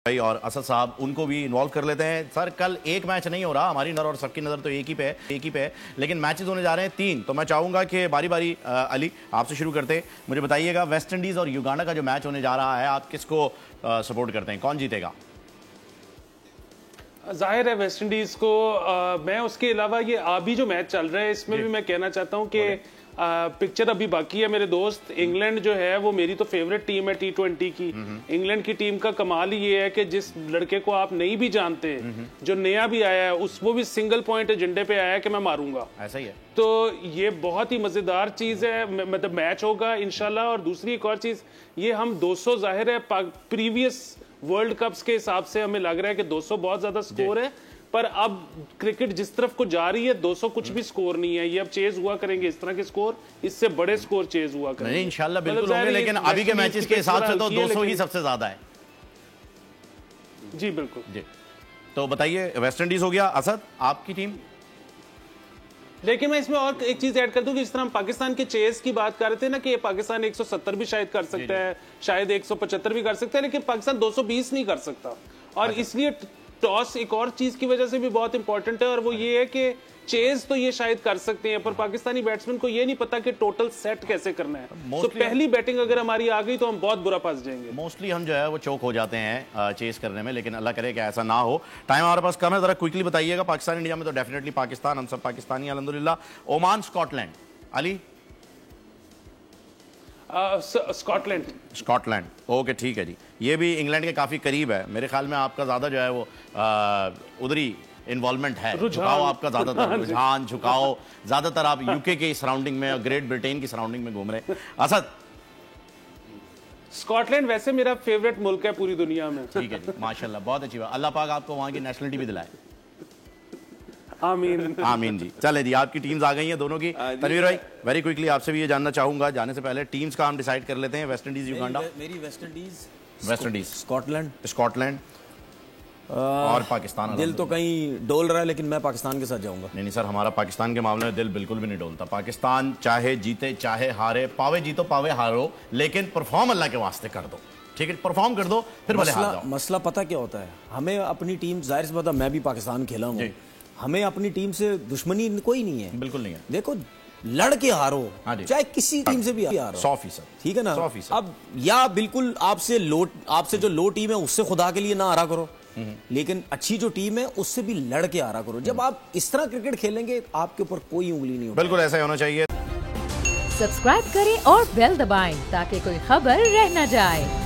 भाई और असद साहब उनको भी इन्वॉल्व कर लेते हैं। सर कल एक मैच नहीं हो रहा, हमारी नज़र और सबकी नज़र तो एक ही पे है, लेकिन मैचेस होने जा रहे हैं 3। तो मैं चाहूंगा कि बारी बारी अली आपसे शुरू करते, मुझे बताइएगा वेस्ट इंडीज़ और युगांडा का जो मैच होने जा रहा है आप किसको सपोर्ट करते हैं, कौन जीतेगा? जाहिर है वेस्ट इंडीज को। मैं उसके अलावा ये अभी जो मैच चल रहा है इसमें भी मैं कहना चाहता हूँ कि पिक्चर अभी बाकी है मेरे दोस्त। इंग्लैंड जो है वो मेरी तो फेवरेट टीम है T20 की। इंग्लैंड की टीम का कमाल ही ये है कि जिस लड़के को आप नहीं भी जानते, जो नया भी आया है, वो भी सिंगल पॉइंट एजेंडे पे आया है कि मैं मारूंगा। ऐसा ही है। तो ये बहुत ही मजेदार चीज है, मतलब मैच होगा इंशाल्लाह। और दूसरी एक और चीज, ये हम 200 जाहिर है प्रीवियस वर्ल्ड कप्स के हिसाब से हमें लग रहा है कि 200 बहुत ज्यादा स्कोर है, पर अब क्रिकेट जिस तरफ को जा रही है 200 कुछ भी स्कोर नहीं है। ये अब चेज हुआ करेंगे इस तरह के स्कोर, इससे बड़े स्कोर चेज हुआ करेंगे इंशाल्लाह बिल्कुल होंगे, लेकिन अभी के मैचेस के हिसाब से तो 200 ही सबसे ज्यादा है। जी बिल्कुल जी। तो बताइए, वेस्ट इंडीज हो गया, असद आपकी टीम? लेकिन मैं इसमें और एक चीज ऐड कर दूं कि जिस तरह हम पाकिस्तान के चेस की बात कर रहे थे ना कि पाकिस्तान 170 भी शायद कर सकता है, शायद 175 भी कर सकता है, लेकिन पाकिस्तान 220 नहीं कर सकता। और इसलिए टॉस एक और चीज की वजह से भी बहुत इंपॉर्टेंट है, और वो ये है कि चेज तो ये शायद कर सकते हैं, पर पाकिस्तानी बैट्समैन को ये नहीं पता कि टोटल सेट कैसे करना है। तो पहली बैटिंग अगर हमारी आ गई तो हम बहुत बुरा फंस जाएंगे। मोस्टली हम जो है वो चौक हो जाते हैं चेस करने में, लेकिन अल्लाह करे कि ऐसा ना हो। टाइम हमारे पास कम है, जरा क्विकली बताइएगा। पाकिस्तान इंडिया में तो डेफिनेटली पाकिस्तान, हम सब पाकिस्तानी अल्हम्दुलिल्लाह। Oman Scotland, Ali? Scotland okay ठीक है जी। ये भी इंग्लैंड के काफी करीब है, मेरे ख्याल में आपका ज्यादा जो है वो उधरी इन्वॉल्वमेंट है, झुकाव आपका ज्यादातर, रुझान झुकाव ज्यादातर आप यूके के सराउंडिंग में और ग्रेट ब्रिटेन की सराउंडिंग में घूम रहे हैं। असद? स्कॉटलैंड वैसे मेरा फेवरेट मुल्क है पूरी दुनिया में। ठीक है जी, माशाल्लाह, बहुत अच्छी बात। अल्लाह पाक आपको वहां की नेशनलिटी भी दिलाए। आमीन आमीन जी। चले जी, आपकी टीम्स आ गई हैं दोनों की। तनवीर भाई वेरी क्विकली आपसे भी ये जानना चाहूंगा, जाने से पहले टीम्स का हम डिसाइड कर लेते हैं। West Indies Uganda? मेरी वेस्ट इंडीज, स्कॉटलैंड और पाकिस्तान। दिल तो कहीं डोल रहा है, लेकिन मैं पाकिस्तान के साथ जाऊंगा। नहीं सर, हमारा पाकिस्तान के मामले में दिल बिल्कुल भी नहीं डोलता। पाकिस्तान चाहे जीते चाहे हारे, पावे जीतो पावे हारो, लेकिन परफॉर्म अल्लाह के वास्ते कर दो। ठीक है, परफॉर्म कर दो, फिर भले हार जाओ। मसला पता क्या होता है, हमें अपनी टीम, जाहिर सी बात है मैं भी पाकिस्तान खेला हूँ, हमें अपनी टीम से दुश्मनी कोई नहीं है, बिल्कुल नहीं है। देखो लड़ के हारो, चाहे किसी टीम से भी हारो, 100%, ठीक है ना। 100%। अब या बिल्कुल आपसे जो लो टीम है उससे खुदा के लिए ना हारा करो, लेकिन अच्छी जो टीम है उससे भी लड़ के हारा करो। जब आप इस तरह क्रिकेट खेलेंगे आपके ऊपर कोई उंगली नहीं होगी। बिल्कुल ऐसा ही होना चाहिए। सब्सक्राइब करें और बेल दबाएं ताकि कोई खबर रह न जाए।